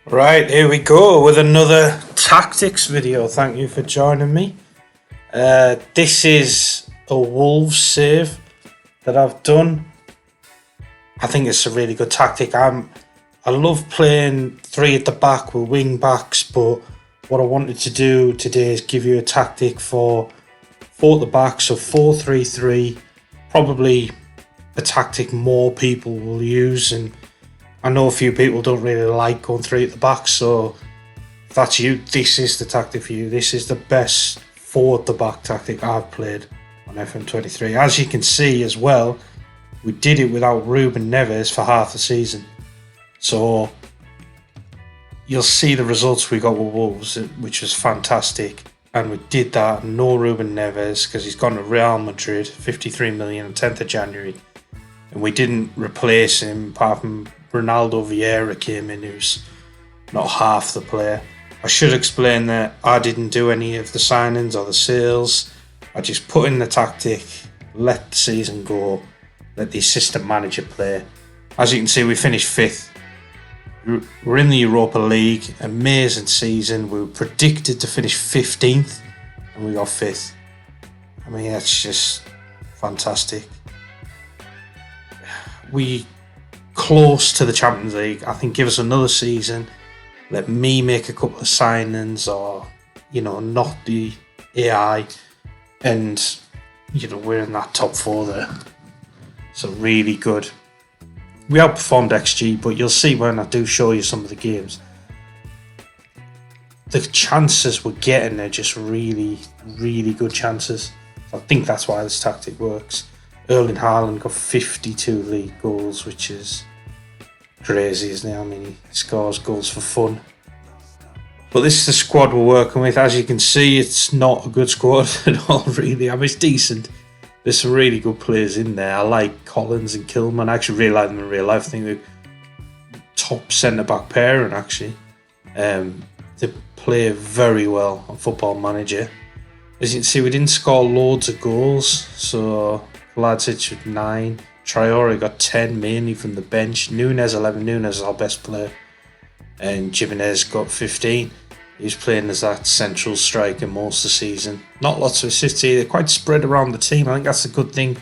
Right, here we go with another tactics video. Thank you for joining me. This is a Wolves save that I've done. I think it's a really good tactic. I love playing three at the back with wing backs, but what I wanted to do today is give you a tactic for four at the back, so 4-3-3, probably a tactic more people will use, and I know a few people don't really like going three at the back, so if that's you, this is the tactic for you. This is the best four at the back tactic I've played on FM23. As you can see as well, we did it without Ruben Neves for half the season. So you'll see the results we got with Wolves, which was fantastic. And we did that, no Ruben Neves, because he's gone to Real Madrid, 53 million on 10th of January. And we didn't replace him, apart from Ronaldo Vieira came in, who's not half the player. I should explain that I didn't do any of the signings or the sales. I just put in the tactic, let the season go, let the assistant manager play. As you can see, we finished 5th. We're in the Europa League, amazing season. We were predicted to finish 15th and we got 5th. I mean, that's just fantastic. We close to the Champions League. I think give us another season. Let me make a couple of signings, or not the AI, and we're in that top 4 there. So really good. We outperformed XG, but you'll see when I do show you some of the games, the chances we're getting are just really, really good chances. I think that's why this tactic works. Erling Haaland got 52 league goals, which is crazy, isn't it? I mean, he scores goals for fun. But this is the squad we're working with. As you can see, it's not a good squad at all, really. I mean, it's decent. There's some really good players in there. I like Collins and Kilman. I actually really like them in real life. I think they're top centre-back pairing, actually. They play very well on Football Manager. As you can see, we didn't score loads of goals. So Vlasic with 9. Traore got 10, mainly from the bench. Nunes 11. Nunes is our best player. And Jimenez got 15. He's playing as that central striker most of the season. Not lots of assists here. They're quite spread around the team. I think that's a good thing.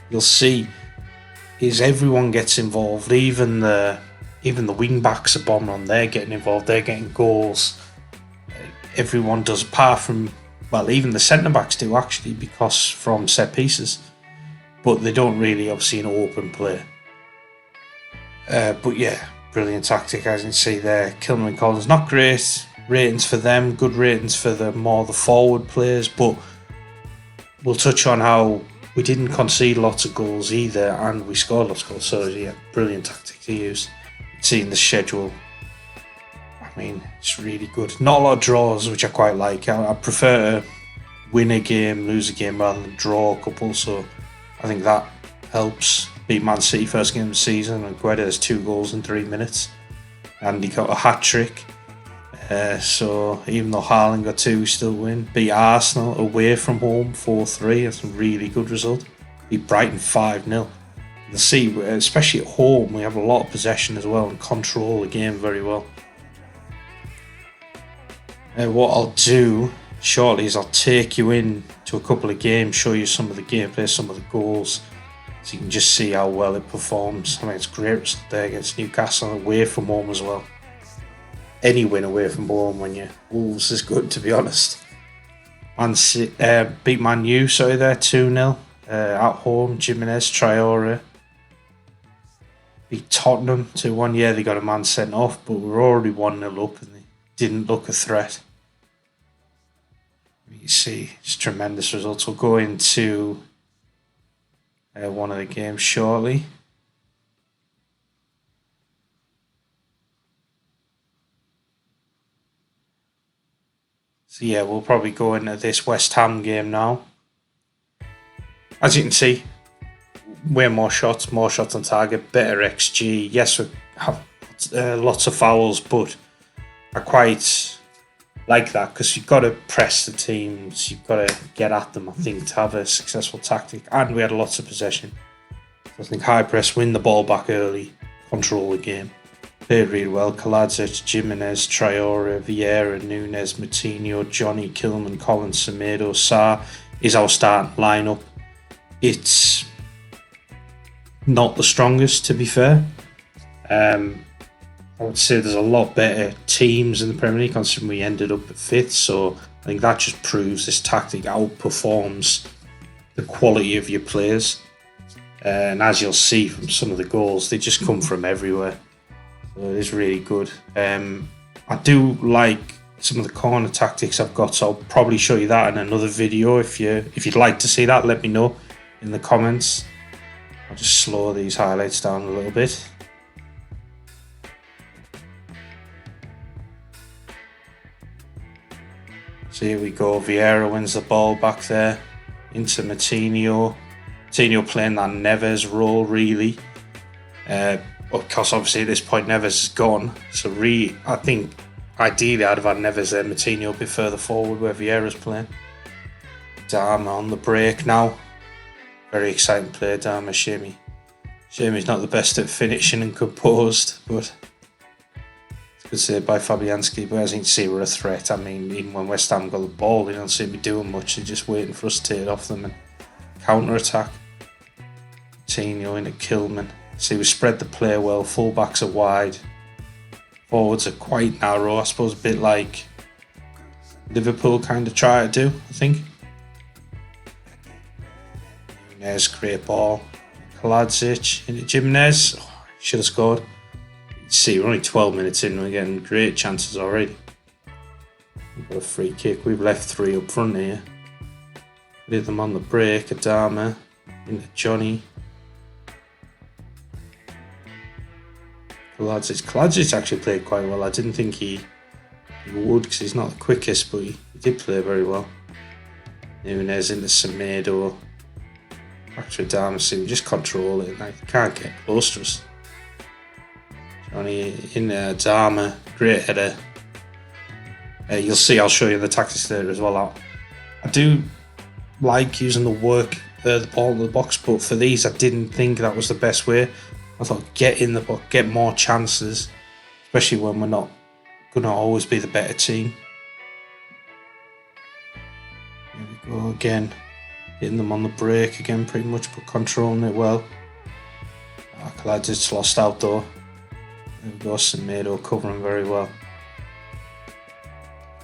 You'll see is everyone gets involved. Even the wing backs are bombing on. They're getting involved. They're getting goals. Everyone does, apart from, well, even the centre backs do actually, because from set pieces. But they don't really, obviously, in open play. But yeah, brilliant tactic, as you can see there. Kilman and Collins, not great ratings for them, good ratings for the forward players, but we'll touch on how we didn't concede lots of goals either, and we scored lots of goals. So yeah, brilliant tactic to use. Seeing the schedule, I mean, it's really good. Not a lot of draws, which I quite like. I prefer to win a game, lose a game, rather than draw a couple. So I think that helps. Beat Man City first game of the season, and Guedes has 2 goals in 3 minutes, and he got a hat trick. So even though Haaland got 2, we still win. Beat Arsenal away from home 4-3. That's a really good result. Beat Brighton 5-0. You'll see, especially at home, we have a lot of possession as well and control the game very well. What I'll do shortly is I'll take you in to a couple of games, show you some of the gameplay, some of the goals, so you can just see how well it performs. I mean, it's great result there against Newcastle, away from home as well. Any win away from home when you're Wolves is good, to be honest. Beat Man U, there, 2-0 at home. Jimenez, Traore. Beat Tottenham 2-1. Yeah, they got a man sent off, but we were already 1-0 up and they didn't look a threat. You see, it's tremendous results. We'll go into one of the games shortly. So yeah, we'll probably go into this West Ham game now. As you can see, way more shots on target, better XG. Yes, we have lots of fouls, but I quite like that, because you've got to press the teams, you've got to get at them, I think, to have a successful tactic. And we had lots of possession. I think high press, win the ball back early, control the game. Played really well. Kaladzic, Jimenez, Traore, Vieira, Neves, Moutinho, Johnny, Kilman, Collins, Semedo, Sarr is our starting lineup. It's not the strongest, to be fair. I would say there's a lot better teams in the Premier League, considering we ended up at 5th. So I think that just proves this tactic outperforms the quality of your players. And as you'll see from some of the goals, they just come from everywhere. So it is really good. I do like some of the corner tactics I've got, so I'll probably show you that in another video. If you'd like to see that, let me know in the comments. I'll just slow these highlights down a little bit. So here we go. Vieira wins the ball back there into Moutinho. Moutinho playing that Neves role really. Because obviously at this point Neves is gone. So I think ideally I'd have had Neves there. Moutinho a bit further forward where Vieira's playing. Dama on the break now. Very exciting player, Dama. Shame he's not the best at finishing and composed, but it's good saved by Fabianski. But as you can see, we're a threat. I mean, even when West Ham got the ball, they don't seem to be doing much. They're just waiting for us to take it off them and counter attack. Moutinho into Kilman. See, we spread the play well. Fullbacks are wide. Forwards are quite narrow. I suppose a bit like Liverpool kind of try to do, I think. Jimenez, great ball. Kaladzic into Jimenez. Oh, should have scored. You see, we're only 12 minutes in. We're getting great chances already. We've got a free kick. We've left 3 up front here. Hit them on the break. Adama into Johnny. Kaladzic actually played quite well. I didn't think he would, because he's not the quickest, but he did play very well. Neves into Semedo. Back to Adama. See, we just control it. Like, can't get close to us. Johnny in Adama. Great header. You'll see, I'll show you the tactics there as well. I do like using the ball in the box, but for these I didn't think that was the best way. I thought get in the box, get more chances, especially when we're not going to always be the better team. Here we go again, hitting them on the break again pretty much, but controlling it well. Kaladzic lost out though. There we go, Semedo covering very well.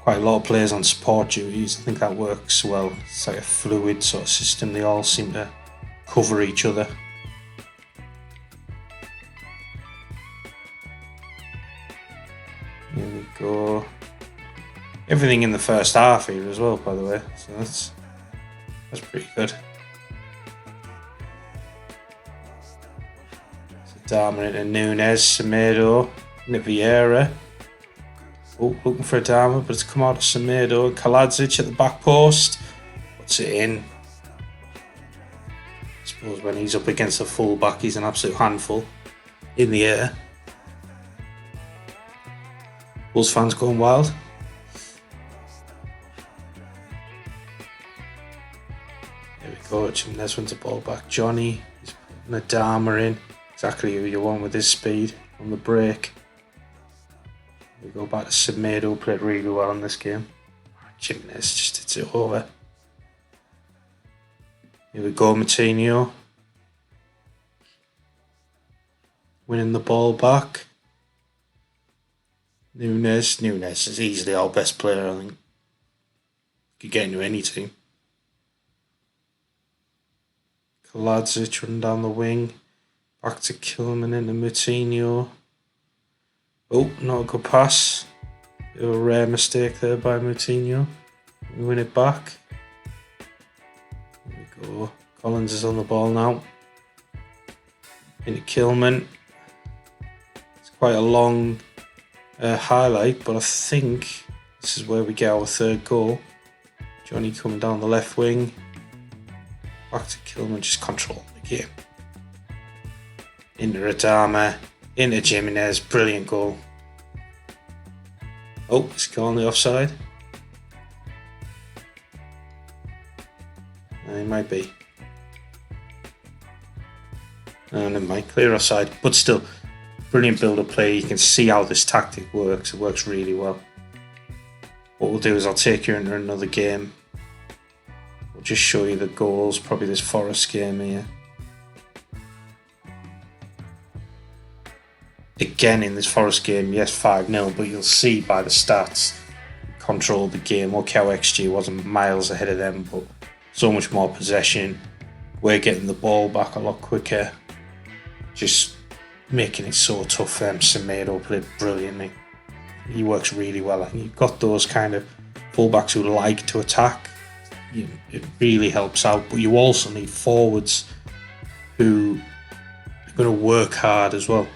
Quite a lot of players on support duties. I think that works well. It's like a fluid sort of system. They all seem to cover each other. Here we go. Everything in the first half here as well, by the way. So that's pretty good. So Dama into Neves, Semedo, into Vieira. Oh, looking for a Dama, but it's come out of Semedo. Kaladzic at the back post. Puts it in. I suppose when he's up against a full-back, he's an absolute handful in the air. Bulls fans going wild. There we go. Jimenez wins the ball back. Johnny. He's putting a Dama in. Exactly who you want with his speed on the break. We go back to Semedo, played really well in this game. Jimenez just hits it over. Here we go, Moutinho. Winning the ball back. Neves is easily our best player, I think. Could get into any team. Kaladzic running down the wing. Back to Kilman into Moutinho. Oh, not a good pass. A rare mistake there by Moutinho. We win it back. There we go. Collins is on the ball now. Into Kilman. It's quite a long highlight, but I think this is where we get our third goal. Johnny coming down the left wing. Back to Kilman, just control the game. Into Adama. Into Jimenez, brilliant goal. Oh, it's gone the offside. It might be. No, never mind, clear offside. But still, brilliant build-up play. You can see how this tactic works. It works really well. What we'll do is I'll take you into another game. We'll just show you the goals, probably this Forest game here. Again, in this Forest game, yes, 5-0, but you'll see by the stats, controlled the game. Okay, how XG wasn't miles ahead of them, but so much more possession. We're getting the ball back a lot quicker. Just making it so tough for them. Semedo played brilliantly. He works really well. And you've got those kind of fullbacks who like to attack. It really helps out. But you also need forwards who are going to work hard as well.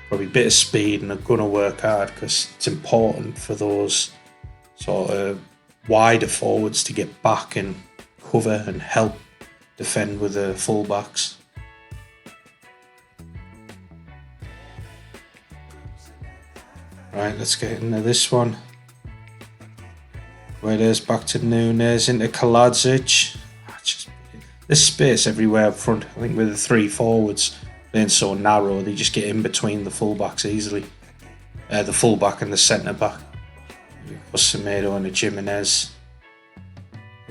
Probably a bit of speed and are going to work hard because it's important for those sort of wider forwards to get back and cover and help defend with the fullbacks. Right, let's get into this one. Where there's back to Neves, into Kaladzic. There's space everywhere up front. I think with the three forwards being so narrow, they just get in between the fullbacks easily. The fullback and the centre back. Semedo and the Jimenez.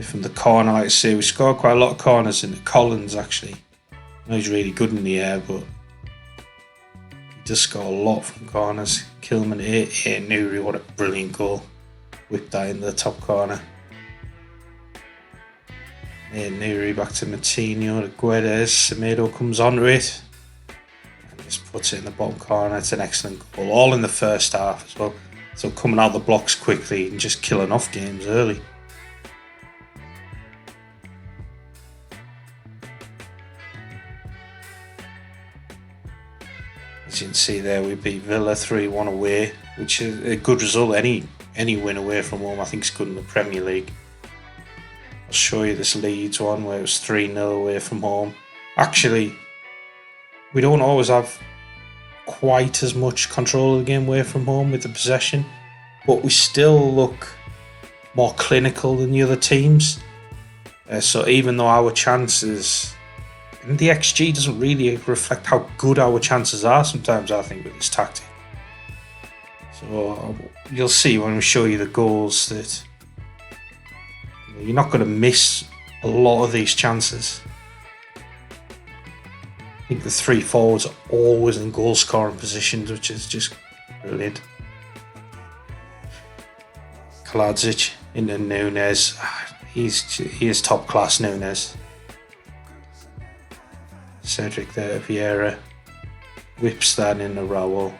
From the corner, like I say, we scored quite a lot of corners into Collins actually. I know he's really good in the air, but he does score a lot from corners. Kilman, Nuri, what a brilliant goal. Whipped that in the top corner. Nuri back to Matinho, to Guedes. Semedo comes onto it and just puts it in the bottom corner. It's an excellent goal, all in the first half as well. So coming out the blocks quickly and just killing off games early. As you can see there, we beat Villa 3-1 away, which is a good result. Any win away from home I think is good in the Premier League. I'll show you this Leeds one where it was 3-0 away from home. Actually, we don't always have quite as much control of the game away from home with the possession, but we still look more clinical than the other teams. So even though our chances, and the XG doesn't really reflect how good our chances are sometimes, I think, with this tactic. So you'll see when we show you the goals that you're not going to miss a lot of these chances. I think the three forwards are always in goal scoring positions, which is just brilliant. Kaladzic into Nunes. He is top class, Nunes. Cedric there, Vieira whips that in a row.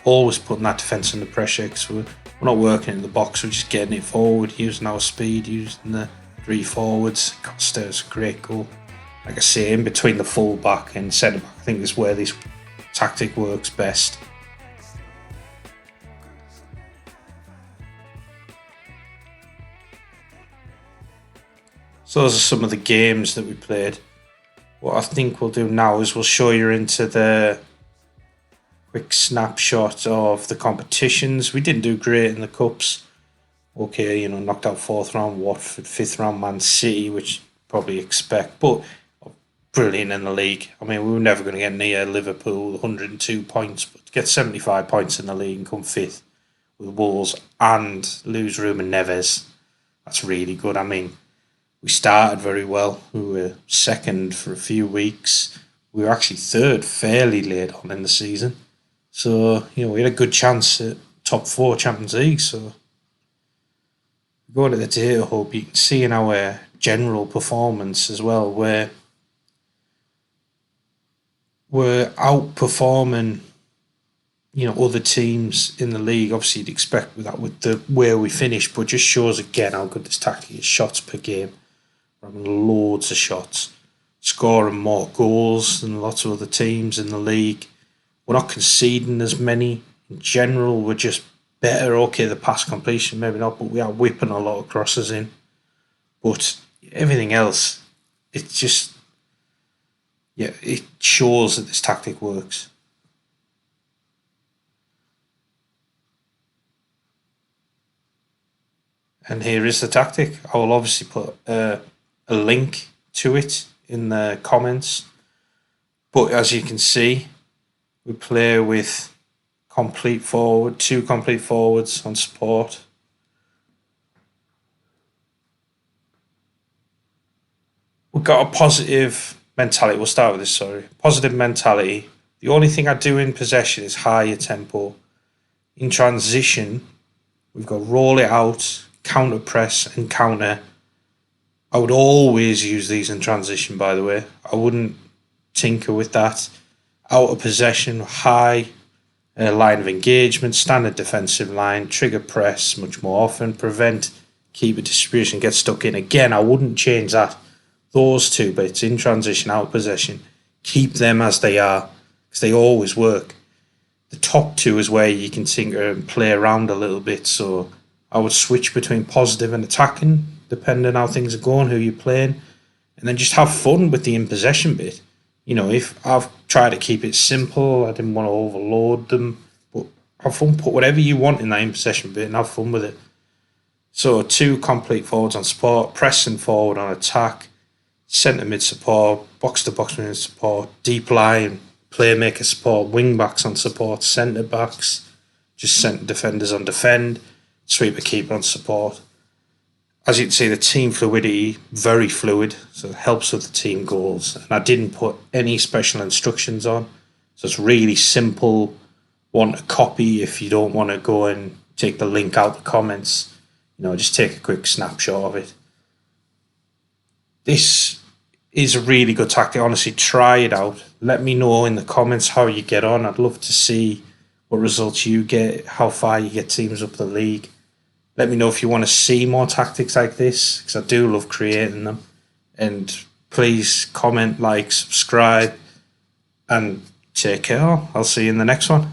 Always putting that defence under pressure because we're not working in the box, we're just getting it forward, using our speed, using the three forwards. Costa's a great goal. Like I say, in between the full back and centre back, I think is where this tactic works best. So those are some of the games that we played. What I think we'll do now is we'll show you into the quick snapshot of the competitions. We didn't do great in the cups. Okay, knocked out 4th round Watford, 5th round Man City, which you probably expect, but brilliant in the league. I mean, we were never going to get near Liverpool, 102 points, but to get 75 points in the league and come 5th with Wolves and lose Ruben Neves, that's really good. I mean, we started very well. We were 2nd for a few weeks. We were actually 3rd fairly late on in the season. So, we had a good chance at top 4 Champions League. So, going to the data hub, you can see in our general performance as well, where we're outperforming, other teams in the league. Obviously, you'd expect that with the where we finished, but just shows again how good this tactic is. Shots per game, we're having loads of shots, scoring more goals than lots of other teams in the league. We're not conceding as many. In general, we're just better. Okay, the pass completion, maybe not, but we are whipping a lot of crosses in. But everything else, it's just, it shows that this tactic works. And here is the tactic. I will obviously put a link to it in the comments. But as you can see, we play with two complete forwards on support. We've got a positive mentality. We'll start with this, sorry. Positive mentality. The only thing I do in possession is higher tempo. In transition, we've got roll it out, counter press and counter. I would always use these in transition, by the way. I wouldn't tinker with that. Out of possession, high line of engagement, standard defensive line, trigger press much more often, prevent keeper distribution, get stuck in. Again, I wouldn't change that. Those two bits in transition, out of possession, keep them as they are because they always work. The top two is where you can tinker and play around a little bit. So I would switch between positive and attacking, depending on how things are going, who you're playing, and then just have fun with the in possession bit. You know, if I've tried to keep it simple, I didn't want to overload them, but have fun, put whatever you want in that in possession bit and have fun with it. So 2 complete forwards on support, pressing forward on attack, centre mid support, box to box mid support, deep line, playmaker support, wing backs on support, centre backs, just centre defenders on defend, sweeper keeper on support. As you can see, the team fluidity, very fluid, so it helps with the team goals. And I didn't put any special instructions on, so it's really simple one to copy if you don't want to go and take the link out the comments. You know, just take a quick snapshot of it. This is a really good tactic. Honestly, try it out. Let me know in the comments how you get on. I'd love to see what results you get, how far you get teams up the league. Let me know if you want to see more tactics like this, because I do love creating them. And please comment, like, subscribe, and take care. I'll see you in the next one.